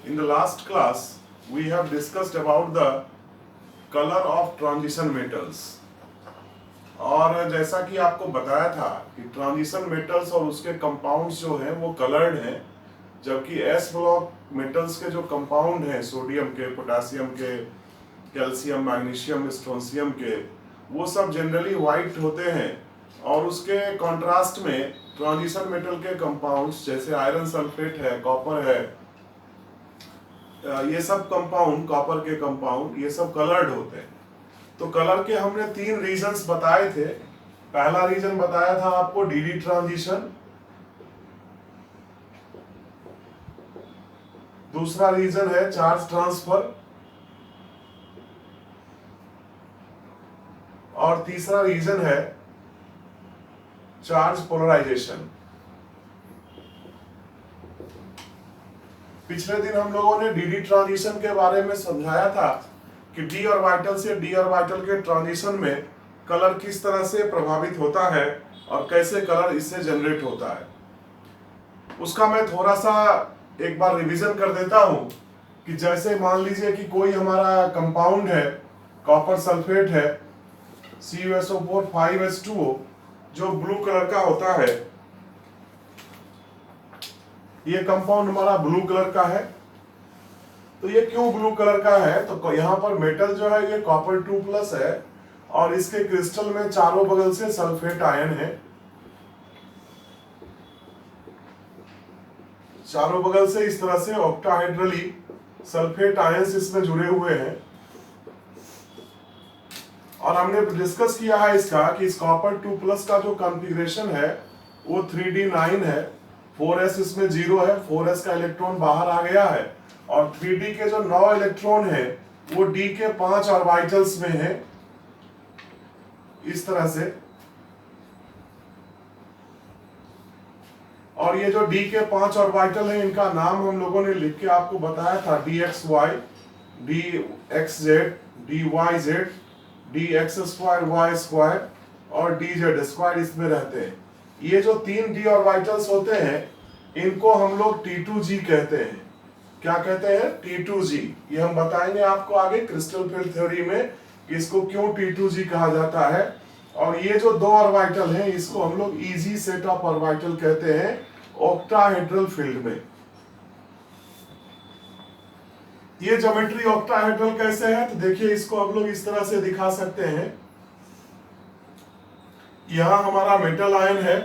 In the last class, we have discussed about the color of transition metals. और जैसा कि आपको बताया था कि ट्रांजिशन मेटल्स और उसके कंपाउंड्स जो हैं वो कलर्ड हैं, जबकि एस ब्लॉक मेटल्स के जो कंपाउंड हैं सोडियम के, पोटेशियम के, कैल्शियम, मैग्नीशियम, स्ट्रोंशियम के, वो सब जनरली वाइट होते हैं। और उसके कॉन्ट्रास्ट में ट्रांजिशन मेटल के कंपाउंड्स जैसे आयरन सल्फेट है, कॉपर है, ये सब कंपाउंड, कॉपर के कंपाउंड, ये सब कलर्ड होते हैं। तो कलर के हमने 3 रीजंस बताए थे। पहला रीजन बताया था आपको डीडी ट्रांजिशन, दूसरा रीजन है चार्ज ट्रांसफर, और तीसरा रीजन है चार्ज पोलराइजेशन। पिछले दिन हम लोगों ने डीडी ट्रांजिशन के बारे में समझाया था कि डी ऑर्बिटल से डी ऑर्बिटल के ट्रांजिशन में कलर किस तरह से प्रभावित होता है और कैसे कलर इससे जनरेट होता है। उसका मैं थोड़ा सा एक बार रिवीजन कर देता हूं कि जैसे मान लीजिए कि कोई हमारा कंपाउंड है, कॉपर सल्फेट है, CuSO4 5H2O, जो ब्लू कलर का होता है। ये कंपाउंड हमारा ब्लू कलर का है। तो ये क्यों ब्लू कलर का है? तो यहाँ पर मेटल जो है ये कॉपर 2+ है और इसके क्रिस्टल में चारों बगल से सल्फेट आयन है। चारों बगल से इस तरह से ऑक्टाहेड्रली सल्फेट आयंस इसमें जुड़े हुए हैं। और हमने डिस्कस किया है इसका कि इस कॉपर 2+ का जो कॉन्फ़िगरेशन है वो 3d9 है। 4s इसमें 0 है, 4s का इलेक्ट्रॉन बाहर आ गया है। और 3d के जो 9 इलेक्ट्रॉन है वो d के 5 ऑर्बिटल्स में है, इस तरह से। और ये जो d के 5 ऑर्बिटल है इनका नाम हम लोगों ने लिख के आपको बताया था, dxy, dxz, dyz, dx2y2 और dz2 इसमें रहते हैं। ये जो 3 d ऑर्बिटल्स होते हैं इनको हम लोग T2g कहते हैं। क्या कहते हैं? T2g। ये हम बताएंगे आपको आगे क्रिस्टल फील्ड थ्योरी में कि इसको क्यों T2g कहा जाता है। और ये जो 2 ऑर्बिटल हैं इसको हम लोग इजी सेट ऑफ ऑर्बिटल कहते हैं ऑक्टाहेड्रल फील्ड में। ये ज्योमेट्री ऑक्टाहेड्रल कैसे है? तो देखिए इसको हम लोग इस तरह से दिखा सकते हैं। यहां हमारा मेटल आयन है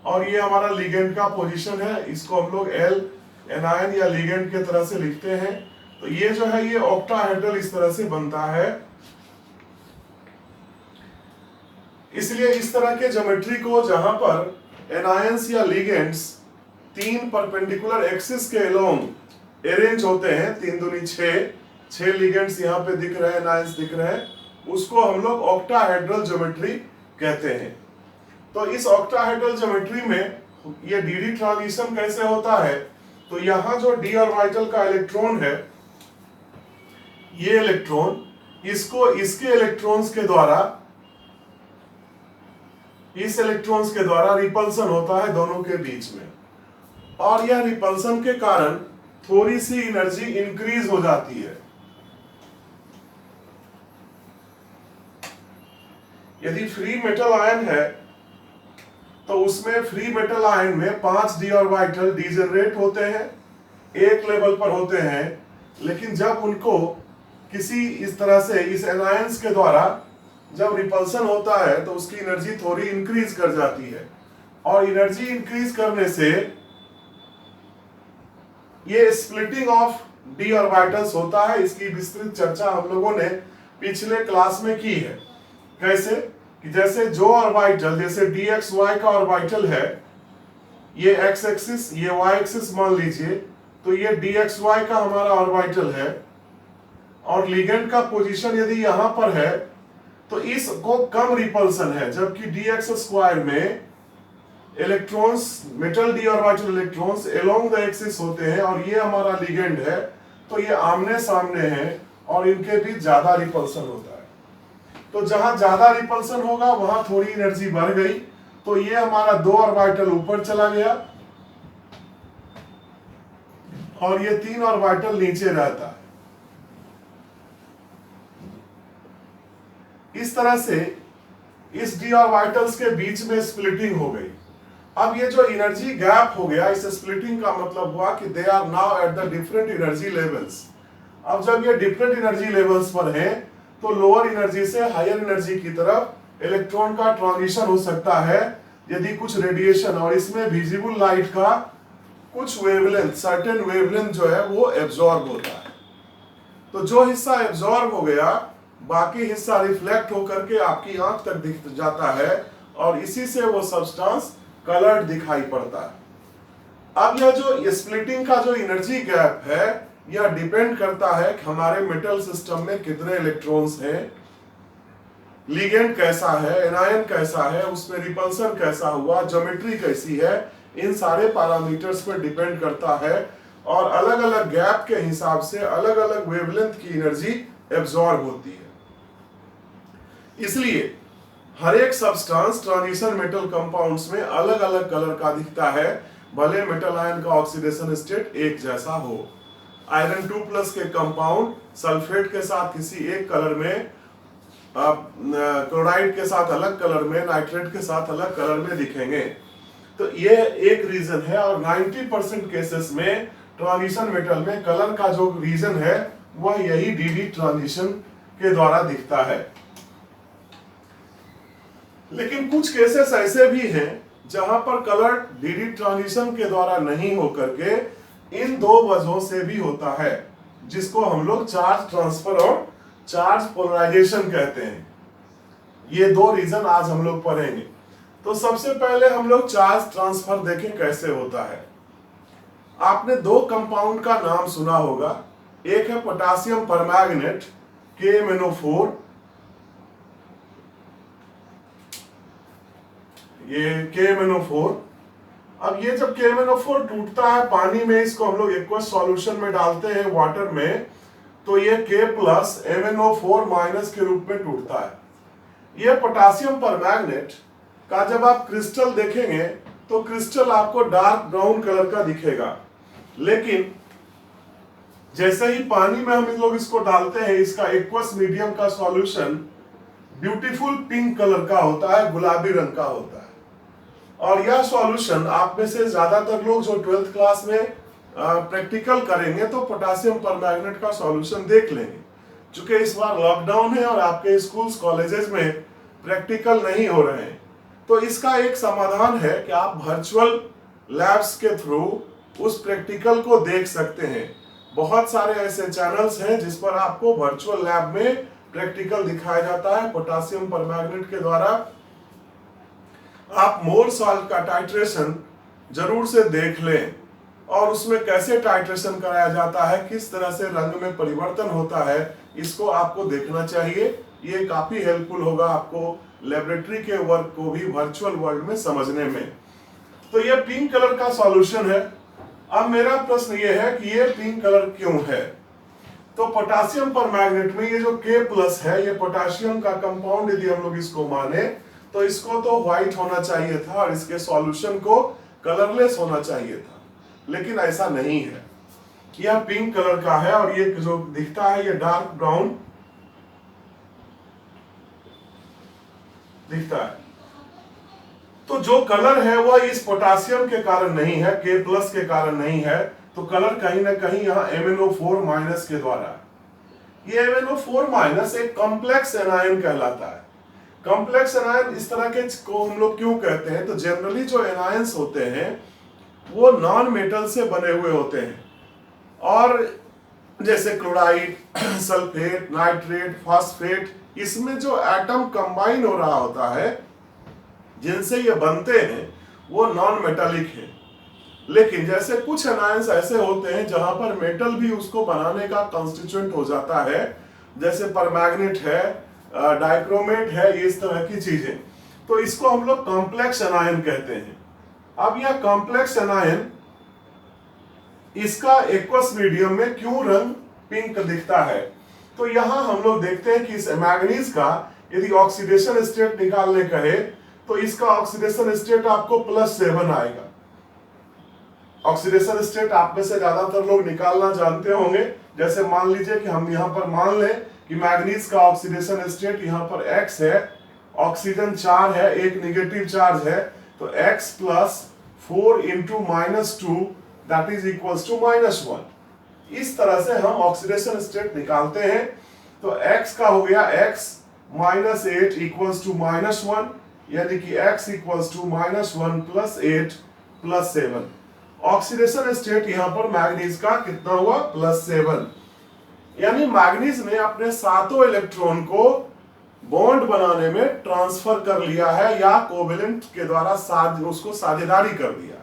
और ये हमारा लिगेंड का पोजीशन है। इसको हम लोग L एनायन या लिगेंड के तरह से लिखते हैं। तो ये जो है ये ऑक्टाहेड्रल इस तरह से बनता है। इसलिए इस तरह के ज्योमेट्री को जहां पर एनायंस या लिगेंड्स 3 परपेंडिकुलर एक्सिस के अलोंग अरेंज होते हैं, 3 दूनी 6 लिगेंड्स यहाँ पे दिख रहे हैं, एनायंस दिख रहे हैं, उसको हम लोग ऑक्टाहेड्रल ज्योमेट्री कहते हैं। तो इस ऑक्टाहेड्रल ज्योमेट्री में ये डीडी ट्रांजिशन कैसे होता है? तो यहाँ जो d ऑर्बिटल का इलेक्ट्रॉन है, ये इलेक्ट्रॉन इसको इसके इलेक्ट्रॉन्स के द्वारा, इस इलेक्ट्रॉन्स के द्वारा रिपल्सन होता है दोनों के बीच में। और यह रिपल्सन के कारण थोड़ी सी एनर्जी इंक्रीज हो जाती है। यदि फ्री मेटल आयन है तो उसमें फ्री मेटल आयन में 5 d ऑर्बिटल डीजेनरेट होते हैं, एक लेवल पर होते हैं। लेकिन जब उनको किसी इस तरह से इस एनायंस के द्वारा जब रिपल्सन होता है तो उसकी एनर्जी थोड़ी इंक्रीज कर जाती है। और एनर्जी इंक्रीज करने से ये स्प्लिटिंग ऑफ d ऑर्बिटल्स होता है। इसकी विस्तृत चर्चा हम लोगों ने पिछले क्लास में की है। कैसे कि जैसे जो ऑर्बिटल, जैसे dxy का ऑर्बिटल है, ये x एक्सिस, ये y एक्सिस मान लीजिए, तो ये dxy का हमारा ऑर्बिटल है और लिगेंड का पोजीशन यदि यहां पर है तो इसको कम रिपल्सन है, जबकि dx2 में electrons, metal d orbital electrons along the axis होते हैं और ये हमारा लिगेंड है, तो ये आमने सामने हैं और इनके बीच ज्यादा रिपल्सन होता है। तो जहां ज्यादा रिपल्सन होगा वहां थोड़ी एनर्जी बढ़ गई, तो ये हमारा 2 ऑर्बिटल ऊपर चला गया और ये 3 ऑर्बिटल नीचे रहता है। इस तरह से इस d ऑर्बिटल्स के बीच में स्प्लिटिंग हो गई। अब ये जो एनर्जी गैप हो गया, इस स्प्लिटिंग का मतलब हुआ कि they are now at the different energy levels. अब जब ये डिफरेंट एनर्जी लेवल्स पर हैं तो लोअर एनर्जी से हायर एनर्जी की तरफ इलेक्ट्रॉन का ट्रांजिशन हो सकता है यदि कुछ रेडिएशन और इसमें विजिबल लाइट का कुछ वेवलेंथ, सर्टेन वेवलेंथ जो है वो एब्जॉर्ब होता है। तो जो हिस्सा एब्जॉर्ब हो गया बाकी हिस्सा रिफ्लेक्ट होकर के आपकी आंख तक दिख जाता है और इसी से वो सब्सटेंस कलर्ड दिखाई पड़ता है। अब यह जो स्प्लिटिंग का जो एनर्जी गैप है यह डिपेंड करता है कि हमारे मेटल सिस्टम में कितने इलेक्ट्रॉन्स हैं, लिगेंड कैसा है, एनायन कैसा है, उसमें रिपल्सन कैसा हुआ, ज्योमेट्री कैसी है, इन सारे पैरामीटर्स पर डिपेंड करता है और अलग अलग गैप के हिसाब से अलग अलग वेवलेंथ की एनर्जी एब्जॉर्ब होती है। इसलिए हर एक सब्सटेंस ट्रांजिशन मेटल कंपाउंड्स में अलग अलग कलर का दिखता है, भले मेटल आयन का ऑक्सीडेशन स्टेट एक जैसा हो। आयरन 2+ के कंपाउंड सल्फेट के साथ किसी एक कलर में, क्लोराइड के साथ अलग कलर में, नाइट्रेट के साथ अलग कलर में दिखेंगे। तो ये एक रीजन है और 90% केसेस में ट्रांजिशन मेटल में कलर का जो रीजन है वह यही डीडी ट्रांजिशन के द्वारा दिखता है। लेकिन कुछ केसेस ऐसे भी हैं जहां पर कलर डीडी ट्रांजिशन के द्वारा नहीं होकर के इन दो वजहों से भी होता है, जिसको हम लोग चार्ज ट्रांसफर और चार्ज पोलराइजेशन कहते हैं। ये दो रीजन आज हम लोग पढ़ेंगे। तो सबसे पहले हम लोग चार्ज ट्रांसफर देखें कैसे होता है। आपने दो कंपाउंड का नाम सुना होगा, एक है पोटेशियम परमैंगनेट KMnO4, ये KMnO4। अब ये जब KMnO4 टूटता है पानी में, इसको हम लोग एक्वस सॉल्यूशन में डालते हैं वाटर में, तो ये K+MnO4- के रूप में टूटता है। ये पोटेशियम परमैंगनेट का जब आप क्रिस्टल देखेंगे तो क्रिस्टल आपको डार्क ब्राउन कलर का दिखेगा, लेकिन जैसे ही पानी में हम लोग इसको डालते हैं, इसका एक्वस मीडियम का सॉल्यूशन ब्यूटीफुल पिंक कलर का होता है, गुलाबी रंग का होता है। और यह सॉल्यूशन आप में से ज्यादातर लोग जो 12th क्लास में प्रैक्टिकल करेंगे तो पोटेशियम परमैंगनेट का सॉल्यूशन देख लेंगे। चूंकि इस बार लॉकडाउन है और आपके स्कूल्स कॉलेजेस में प्रैक्टिकल नहीं हो रहे हैं, तो इसका एक समाधान है कि आप वर्चुअल लैब्स के थ्रू उस प्रैक्टिकल को देख सकते हैं। बहुत सारे ऐसे चैनल्स हैं जिस पर आपको वर्चुअल लैब में प्रैक्टिकल दिखाया जाता है पोटेशियम परमैंगनेट के द्वारा। आप मोर साल्ट का टाइट्रेशन जरूर से देख लें और उसमें कैसे टाइट्रेशन कराया जाता है, किस तरह से रंग में परिवर्तन होता है, इसको आपको देखना चाहिए। ये काफी हेल्पफुल होगा आपको लेबोरेटरी के वर्क को भी वर्चुअल वर्ल्ड में समझने में। तो ये पिंक कलर का सॉल्यूशन है। अब मेरा प्रश्न ये है कि ये पिंक कलर क्यों है। तो पोटेशियम परमैंगनेट में ये जो K+ है, ये पोटेशियम का कंपाउंड यदि हम लोग इसको माने तो इसको तो व्हाइट होना चाहिए था और इसके सॉल्यूशन को कलरलेस होना चाहिए था, लेकिन ऐसा नहीं है। यह पिंक कलर का है और ये जो दिखता है ये डार्क ब्राउन दिखता है। तो जो कलर है वह इस पोटेशियम के कारण नहीं है, K+ के कारण नहीं है, तो कलर कहीं ना कहीं यहाँ MnO4- के द्वारा। ये MnO4- एक कॉम्प्लेक्स एनायन कहलाता है। कॉम्प्लेक्स एनायन इस तरह के को हम लोग क्यों कहते हैं, तो जनरली जो एनायंस होते हैं वो नॉन मेटल से बने हुए होते हैं, और जैसे क्लोराइड, सल्फेट, नाइट्रेट, फास्फेट, इसमें जो एटम कंबाइन हो रहा होता है जिनसे ये बनते हैं वो नॉन मेटालिक है। लेकिन जैसे कुछ एनायंस ऐसे होते हैं जहां पर मेटल भी उसको बनाने का कॉन्स्टिट्यूएंट हो जाता है, जैसे परमैंगनेट है, डाइक्रोमेट है, इस तरह की चीजें, तो इसको हम लोग कॉम्प्लेक्स एनायन कहते हैं। अब यह कॉम्प्लेक्स एनायन, इसका एक्वस मीडियम में क्यों रंग पिंक दिखता है, तो यहां हम लोग देखते हैं कि इस मैंगनीज का यदि ऑक्सीडेशन स्टेट निकालने कहे तो इसका ऑक्सीडेशन स्टेट आपको +7 आएगा, ऑक्सीडेशन स्टेट आप में से ज्यादातर लोग निकालना जानते होंगे। जैसे मान लीजिए कि हम यहाँ पर मान लें कि मैग्नीज का ऑक्सीडेशन स्टेट यहाँ पर X है, ऑक्सीजन 4 है, एक निगेटिव चार्ज है, तो X plus 4 into -2 that is equals to -1। इस तरह से हम ऑक्सीडेशन स्टेट निकालते हैं। तो X का हो गया X -8 इक्वल्स टू -1, यानी कि X equals to -1 plus 8 plus 7। Oxidation state यहां पर मैग्नीज का कितना हुआ? +7। यानी मैग्नीज ने अपने सातों इलेक्ट्रॉन को बॉन्ड बनाने में ट्रांसफर कर लिया है, या कोवेलेंट के द्वारा उसको साझेदारी कर दिया।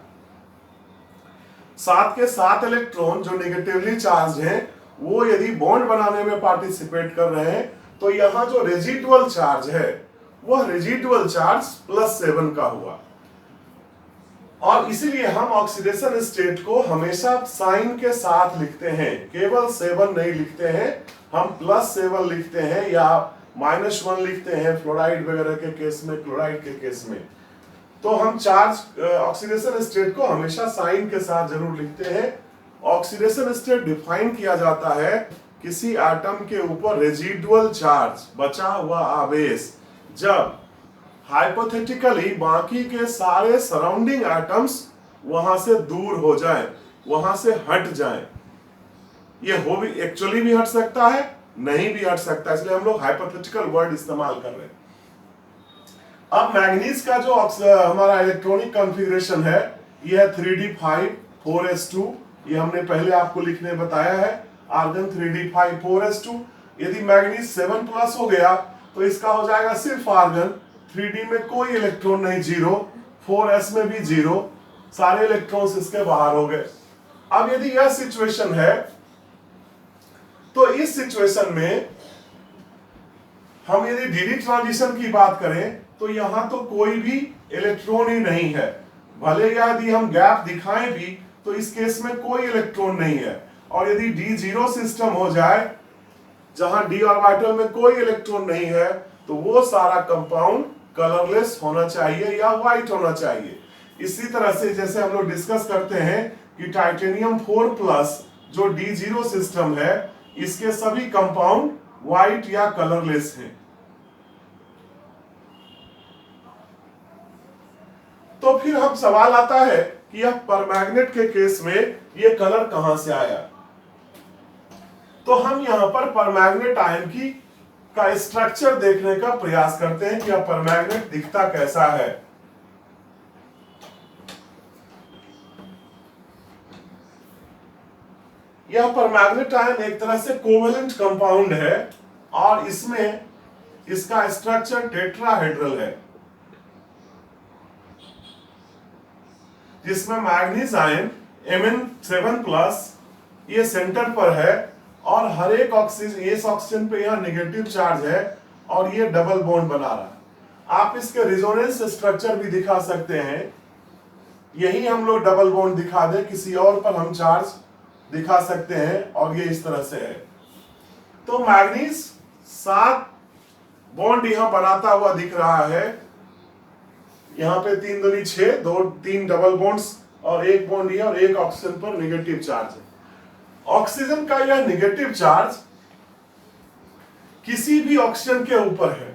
7 के 7 इलेक्ट्रॉन जो नेगेटिवली चार्ज हैं, वो यदि बॉन्ड बनाने में पार्टिसिपेट कर रहे हैं, तो यहां जो रेजिडुअल चार्ज है वह रेजिडुअल चार्ज +7 का हुआ। और इसीलिए हम ऑक्सीडेशन स्टेट को हमेशा साइन के साथ लिखते हैं, केवल 7 नहीं लिखते हैं, हम +7 लिखते हैं या -1 लिखते हैं फ्लोराइड वगैरह के केस में, क्लोराइड के केस में। तो हम चार्ज ऑक्सीडेशन स्टेट को हमेशा साइन के साथ जरूर लिखते हैं। ऑक्सीडेशन स्टेट डिफाइन किया जाता है किसी एटम के ऊपर रेजिडुअल चार्ज, बचा हुआ आवेश, जब हाइपोथेटिकली बाकी के सारे सराउंडिंग एटम्स वहां से दूर हो जाएं, वहां से हट जाएं। ये हो भी एक्चुअली भी हट सकता है, नहीं भी हट सकता, इसलिए हम लोग हाइपोथेटिकल वर्ड इस्तेमाल कर रहे हैं। अब मैग्नीज का जो हमारा इलेक्ट्रॉनिक कॉन्फ़िगरेशन है, ये है 3d5 4s2। ये हमने पहले आपको लिखने बताया है, आर्गन 3d5 4s2। यदि मैग्नीज 7+ हो गया तो इसका हो जाएगा सिर्फ आर्गन, 3d में कोई इलेक्ट्रॉन नहीं, 0, 4s में भी 0, सारे इलेक्ट्रॉन्स इसके बाहर हो गए। अब यदि यह सिचुएशन है, तो इस सिचुएशन में हम यदि डी ट्रांजिशन की बात करें, तो यहां तो कोई भी इलेक्ट्रॉन ही नहीं है। भले यदि हम गैप दिखाएं भी, तो इस केस में कोई इलेक्ट्रॉन नहीं है। और यदि d0 सिस्टम हो जाए, जहां d ऑर्बिटल में कोई इलेक्ट्रॉन नहीं है, तो वो सारा कंपाउंड कलरलेस होना चाहिए या व्हाइट होना चाहिए। इसी तरह से जैसे हम लोग डिस्कस करते हैं कि टाइटेनियम 4+ जो d0 सिस्टम है, इसके सभी कंपाउंड व्हाइट या कलरलेस हैं। तो फिर हम सवाल आता है कि यह परमैग्नेट के केस में यह कलर कहां से आया। तो हम यहां पर परमैग्नेट आयन की का स्ट्रक्चर देखने का प्रयास करते हैं कि यह परमैग्नेट दिखता कैसा है। यह परमैग्नेट आयन एक तरह से कोवेलेंट कंपाउंड है, और इसमें इसका स्ट्रक्चर टेट्राहेड्रल है, जिसमें मैग्नीज आयन Mn7+ ये सेंटर पर है, और हर एक ऑक्सीजन, इस ऑक्सीजन पे यह नेगेटिव चार्ज है और ये डबल बॉन्ड बना रहा है। आप इसके रिजोनेंस स्ट्रक्चर भी दिखा सकते हैं, यही हम लोग डबल बॉन्ड दिखा दे, किसी और पर हम चार्ज दिखा सकते हैं, और ये इस तरह से है। तो मैग्नीज 7 बॉन्ड यहां बनाता हुआ दिख रहा है। यहां पे 3 दूनी 6, 3 डबल बॉन्ड्स और एक बॉन्ड ये, और एक ऑक्सीजन पर नेगेटिव चार्ज है। ऑक्सीजन का यह नेगेटिव चार्ज किसी भी ऑक्सीजन के ऊपर है।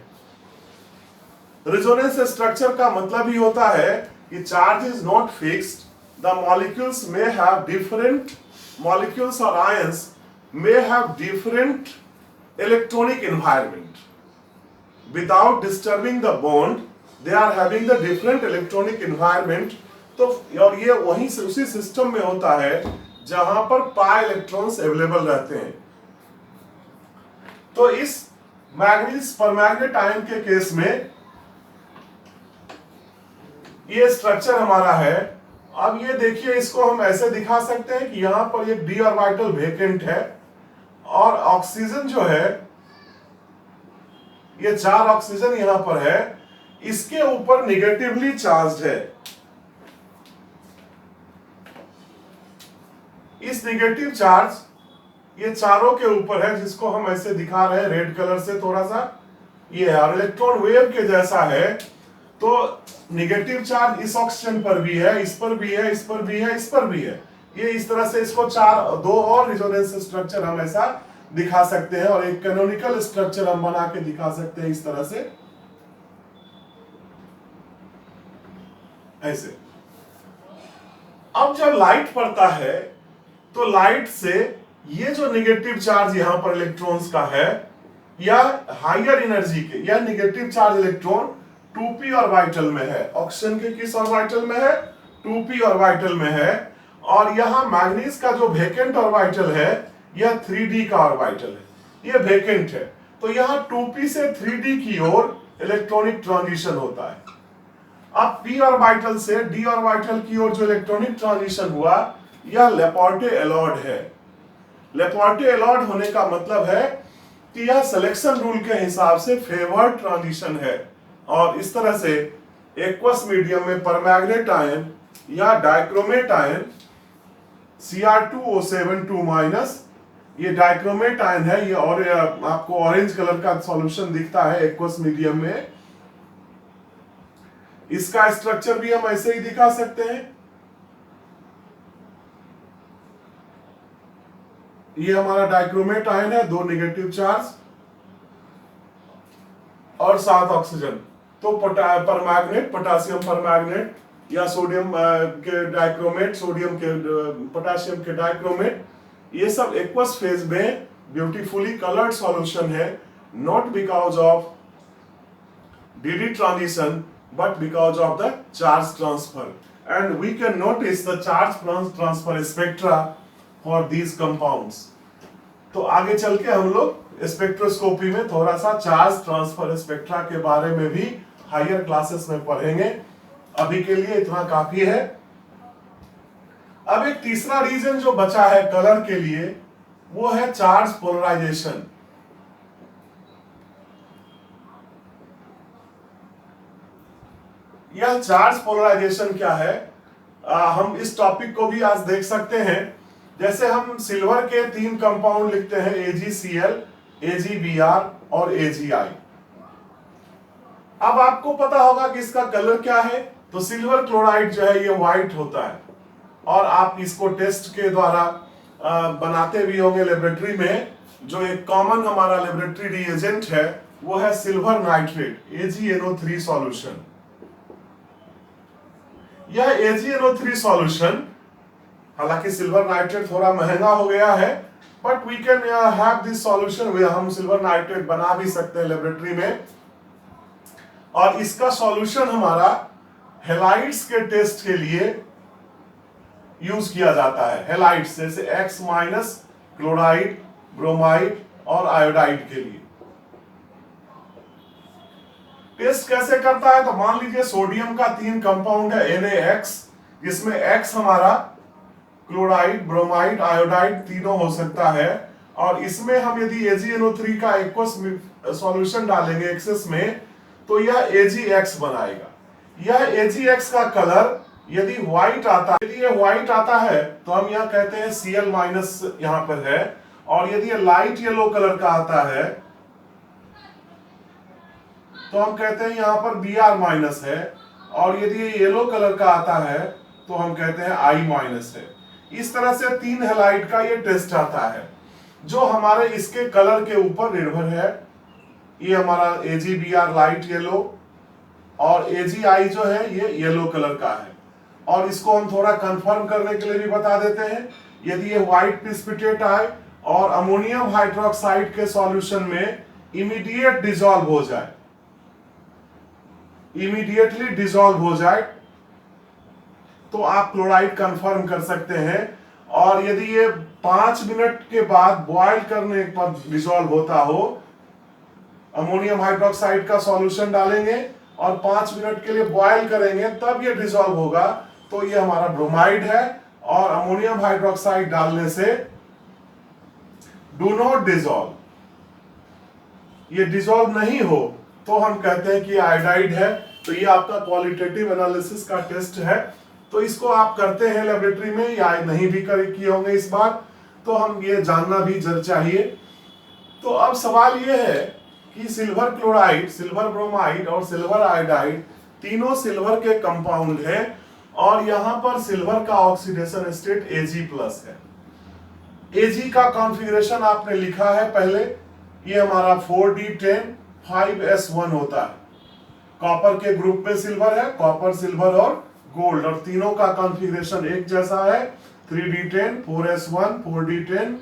रेजोनेंस स्ट्रक्चर का मतलब ही होता है कि charge is not fixed, the molecules may have different molecules or ions may have different electronic environment. Without disturbing the bond, they are having the different electronic environment. तो और ये वहीं से उसी सिस्टम में होता है जहां पर पाई इलेक्ट्रॉन्स अवेलेबल रहते हैं। तो इस मैग्नीज परमैग्नेट आयन के केस में ये स्ट्रक्चर हमारा है। अब ये देखिए, इसको हम ऐसे दिखा सकते हैं कि यहां पर एक d ऑर्बिटल वेकेंट है, और ऑक्सीजन जो है, ये 4 ऑक्सीजन यहां पर है, इसके ऊपर निगेटिवली चार्ज है। इस निगेटिव चार्ज ये चारों के ऊपर है, जिसको हम ऐसे दिखा रहे हैं रेड कलर से थोड़ा सा, ये है, और इलेक्ट्रॉन वेव के जैसा है। तो निगेटिव चार्ज इस ऑक्सीजन पर भी है, इस पर भी है, इस पर भी है, इस पर भी है। ये इस तरह से इसको दो और रेजोनेंस स्ट्रक्चर हम ऐसा दिखा सकते हैं, और एक कैनोनिकल स्ट्रक्चर हम बना के दिखा सकते हैं इस तरह से, ऐसे। अब जब लाइट पड़ता है तो लाइट से ये जो निगेटिव चार्ज यहां पर इलेक्ट्रॉन्स का है, या हायर एनर्जी के, या negative charge electron 2p orbital में है। ऑक्सीजन के किस ऑर्बिटल में है? 2p ऑर्बिटल में है। और यहां मैग्नीज का जो वेकेंट ऑर्बिटल है, यह 3d का ऑर्बिटल है, यह वेकेंट है। तो यहां 2p से 3d की ओर इलेक्ट्रॉनिक ट्रांजिशन होता है। अब p ऑर्बिटल से d ऑर्बिटल की ओर जो इलेक्ट्रॉनिक ट्रांजिशन हुआ, यह लेपोर्टे-एलॉर्ड है। लेपोर्टे-एलॉर्ड होने का मतलब है कि यह सिलेक्शन रूल के हिसाब से फेवर्ड ट्रांजिशन है, और इस तरह से एक्वस मीडियम में परमैंगनेट आयन या डाइक्रोमेट आयन Cr2O7 ये डाइक्रोमेट आयन है, ये और आपको ऑरेंज कलर का सॉल्यूशन दिखता है एक्वस मीडियम में। इसका स्ट्रक्चर भी हम ऐसे ही दिखा सकते हैं। ये हमारा डाइक्रोमेट आयन है, 2 निगेटिव चार्ज और 7 ऑक्सीजन। तो परमैंगनेट, पोटेशियम परमैंगनेट या सोडियम के डाइक्रोमेट, सोडियम के पोटेशियम के डाइक्रोमेट, ये सब एक्वस फेज में ब्यूटीफुली कलर्ड सॉल्यूशन है, not because of dd transition but because of the charge transfer, and we can notice the charge transfer spectra for these compounds। तो आगे चल के हम लोग स्पेक्ट्रोस्कोपी में थोड़ा सा चार्ज ट्रांसफर स्पेक्ट्रा के बारे में भी हायर क्लासेस में पढ़ेंगे। अभी के लिए इतना काफी है। अब एक तीसरा रीजन जो बचा है कलर के लिए, वो है चार्ज पोलराइजेशन। यह चार्ज पोलराइजेशन क्या है? हम इस टॉपिक को भी आज देख सकते हैं। जैसे हम सिल्वर के 3 कंपाउंड लिखते हैं, AgCl, AgBr और AgI। अब आपको पता होगा कि इसका कलर क्या है। तो सिल्वर क्लोराइड जो है ये व्हाइट होता है, और आप इसको टेस्ट के द्वारा बनाते भी होंगे लेबोरेटरी में। जो एक कॉमन हमारा लेबोरेटरी रिएजेंट है वो है सिल्वर नाइट्रेट, AgNO3 सॉल्यूशन। यह AgNO3 सॉल्यूशन, हालांकि सिल्वर नाइट्रेट थोड़ा महंगा हो गया है, but we can have this solution. हम सिल्वर नाइट्रेट बना भी सकते हैं लेबोरेटरी में, और इसका सॉल्यूशन हमारा हेलाइड्स के टेस्ट के लिए यूज किया जाता है। हेलाइड्स जैसे X- क्लोराइड, ब्रोमाइड और आयोडाइड के लिए टेस्ट कैसे करता है। तो मान लीजिए सोडियम का 3 कंपाउंड है NaX, जिसमें X हमारा क्लोराइड, ब्रोमाइड, आयोडाइड तीनों हो सकता है, और इसमें हम यदि AgNO3 का एक्वस सॉल्यूशन डालेंगे एक्सेस में, तो यह AgX बनाएगा। यह AgX का कलर यदि व्हाइट आता है, यदि ये व्हाइट आता है तो हम यह कहते हैं Cl- यहां पर है, और यदि ये लाइट येलो कलर का आता है तो हम कहते हैं यहां पर Br- है, और यदि ये येलो कलर का आता है तो हम कहते हैं I- है। इस तरह से 3 हैलाइड का ये टेस्ट आता है, जो हमारे इसके कलर के ऊपर निर्भर है। ये हमारा AgBr लाइट येलो, और AgI जो है ये येलो कलर का है। और इसको हम थोड़ा कंफर्म करने के लिए भी बता देते हैं, यदि ये व्हाइट प्रेसिपिटेट आए और अमोनियम हाइड्रोक्साइड के सॉल्यूशन में इमीडिएट डिसॉल्व हो जाए, इमीडिएटली डिसॉल्व हो जाए, तो आप क्लोराइड कंफर्म कर सकते हैं। और यदि ये 5 मिनट के बाद बॉयल करने पर डिसॉल्व होता हो, अमोनियम हाइड्रोक्साइड का सॉल्यूशन डालेंगे और 5 मिनट के लिए बॉयल करेंगे, तब ये डिसॉल्व होगा, तो ये हमारा ब्रोमाइड है। और अमोनियम हाइड्रोक्साइड डालने से डू नॉट डिसॉल्व, ये डिसॉल्व नहीं हो तो हम कहते हैं कि आयोडाइड है। तो ये आपका क्वालिटेटिव एनालिसिस का टेस्ट है। तो इसको आप करते हैं लेबोरेटरी में, या नहीं भी किए होंगे इस बार, तो हम ये जानना भी चाहिए। तो अब सवाल ये है कि सिल्वर क्लोराइड, सिल्वर ब्रोमाइड और सिल्वर आयोडाइड, तीनों सिल्वर के कंपाउंड है और यहां पर सिल्वर का ऑक्सीडेशन स्टेट Ag+ है। Ag का कॉन्फ़िगरेशन आपने लिखा है पहले, ये हमारा 4d10 5s1 होता है। कॉपर के ग्रुप में सिल्वर है, कॉपर, सिल्वर और गोल्ड, और तीनों का कॉन्फ़िगरेशन एक जैसा है। 3d10 4s1 4d10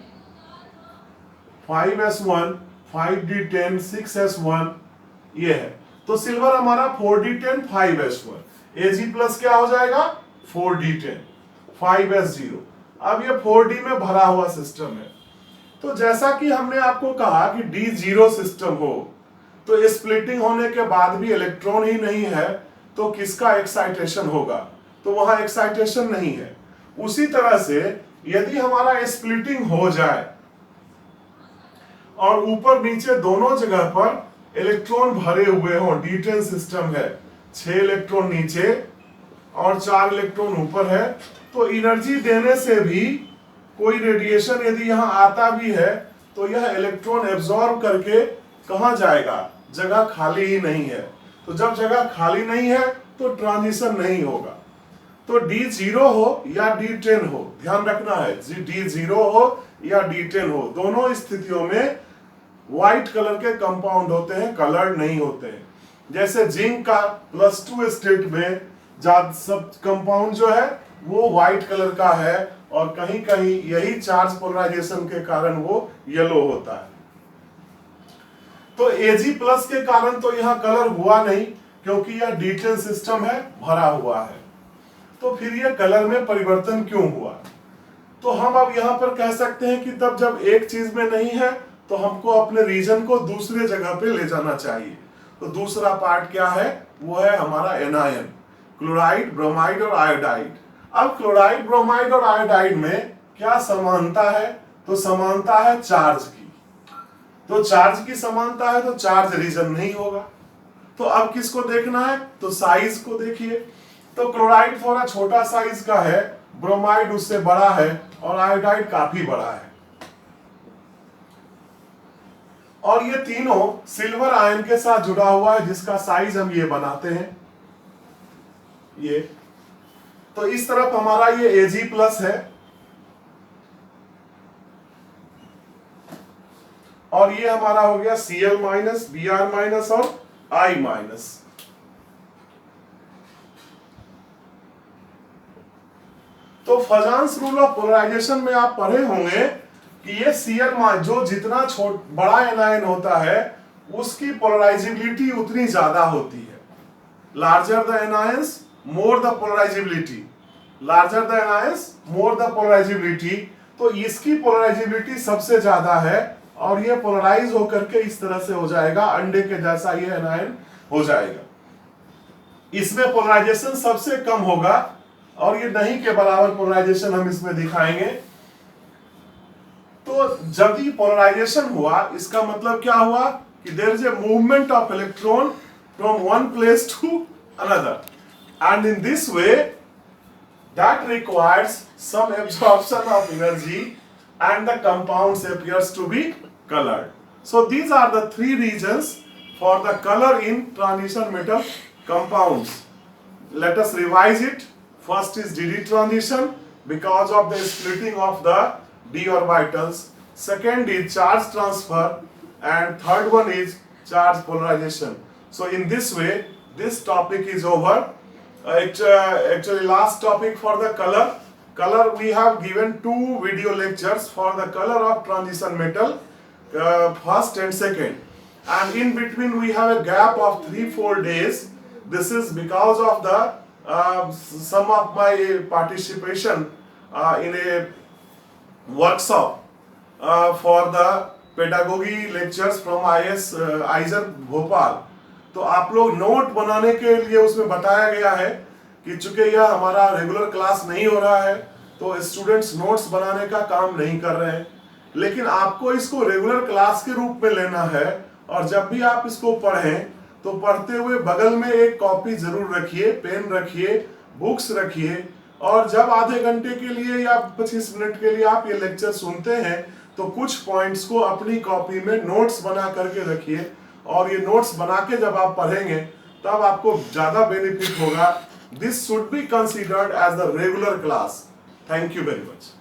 5s1 5d10 6s1 ये है। तो सिल्वर हमारा 4d10 5s1, Ag+ क्या हो जाएगा 4d10 5s0। अब ये 4d में भरा हुआ सिस्टम है। तो जैसा कि हमने आपको कहा कि d0 सिस्टम हो तो स्प्लिटिंग होने के बाद भी इलेक्ट्रॉन ही नहीं है तो किसका एक्साइटेशन होगा, तो वहां एक्साइटेशन नहीं है। उसी तरह से यदि हमारा स्प्लिटिंग हो जाए और ऊपर नीचे दोनों जगह पर इलेक्ट्रॉन भरे हुए हो, d10 सिस्टम है, 6 इलेक्ट्रॉन नीचे और 4 इलेक्ट्रॉन ऊपर है, तो एनर्जी देने से भी कोई रेडिएशन यदि यहां आता भी है तो यह इलेक्ट्रॉन एब्जॉर्ब करके कहां जाएगा, जगह खाली ही नहीं है। तो जब जगह खाली नहीं है तो ट्रांजिशन नहीं होगा। तो d0 हो या d10 हो, ध्यान रखना है, d0 हो या d10 हो, दोनों स्थितियों में व्हाइट कलर के कंपाउंड होते हैं, कलर्ड नहीं होते हैं। जैसे जिंक का +2 स्टेट में सब कंपाउंड जो है वो व्हाइट कलर का है और कहीं कहीं यही चार्ज पोलराइजेशन के कारण वो येलो होता है। तो Ag+ के कारण तो यहां कलर हुआ नहीं क्योंकि यह d10 सिस्टम है, भरा हुआ है। तो फिर यह कलर में परिवर्तन क्यों हुआ? तो हम अब यहां पर कह सकते हैं कि तब जब एक चीज में नहीं है तो हमको अपने रीजन को दूसरे जगह पे ले जाना चाहिए। तो दूसरा पार्ट क्या है, वो है हमारा एनायन, क्लोराइड, ब्रोमाइड और आयोडाइड। अब क्लोराइड, ब्रोमाइड और आयोडाइड में क्या समानता है, तो समानता है चार्ज की। तो चार्ज की समानता है तो चार्ज रीजन नहीं होगा। तो अब किसको देखना है, तो साइज को देखिए। तो क्लोराइड थोड़ा छोटा साइज का है, ब्रोमाइड उससे बड़ा है और आयोडाइड काफी बड़ा है। और ये तीनों सिल्वर आयन के साथ जुड़ा हुआ है जिसका साइज हम ये बनाते हैं, ये। तो इस तरफ हमारा ये Ag+ है और ये हमारा हो गया Cl-, Br- और I-। तो फजान्स रूल ऑफ पोलराइजेशन में आप पढ़े होंगे कि ये Cl- जो जितना बड़ा एनायन होता है उसकी पोलराइजिबिलिटी उतनी ज्यादा होती है। Larger the anions more the polarisability, larger the anions more the polarisability. तो इसकी पोलराइजिबिलिटी सबसे ज्यादा है और ये पोलराइज होकर के इस तरह से हो जाएगा, अंडे के जैसा ये एनायन हो जाएगा। इसमें पोलराइजेशन सबसे कम होगा और ये नहीं के बराबर पोलराइजेशन हम इसमें दिखाएंगे। तो जब ही पोलराइजेशन हुआ इसका मतलब क्या हुआ कि there is a movement of electron from one place to another and in this way that requires some absorption of energy and the compounds appears to be colored. So these are the three reasons for the color in transition metal compounds. Let us revise it. First is d-d transition because of the splitting of the d orbitals. Second is charge transfer and third one is charge polarization. So in this way this topic is over. Actually last topic for the color. Color we have given 2 video lectures for the color of transition metal, first and second, and in between we have a gap of 3-4 days. This is because of the some of my participation in a workshop for the pedagogy lectures from IS Aizer Bhopal. तो आप लोग note बनाने के लिए उसमें बताया गया है कि चूंकि यह हमारा रेगुलर क्लास नहीं हो रहा है तो स्टूडेंट्स नोट्स बनाने का काम नहीं कर रहे हैं, लेकिन आपको इसको रेगुलर क्लास के रूप में लेना है। और जब भी आप इसको पढ़ें तो पढ़ते हुए बगल में एक कॉपी जरूर रखिए, पेन रखिए, बुक्स रखिए, और जब आधे घंटे के लिए या 25 मिनट के लिए आप ये लेक्चर सुनते हैं तो कुछ पॉइंट्स को अपनी कॉपी में नोट्स बना करके रखिए। और ये नोट्स बना के जब आप पढ़ेंगे तब आपको ज्यादा बेनिफिट होगा. This should be considered as the regular class. Thank you very much.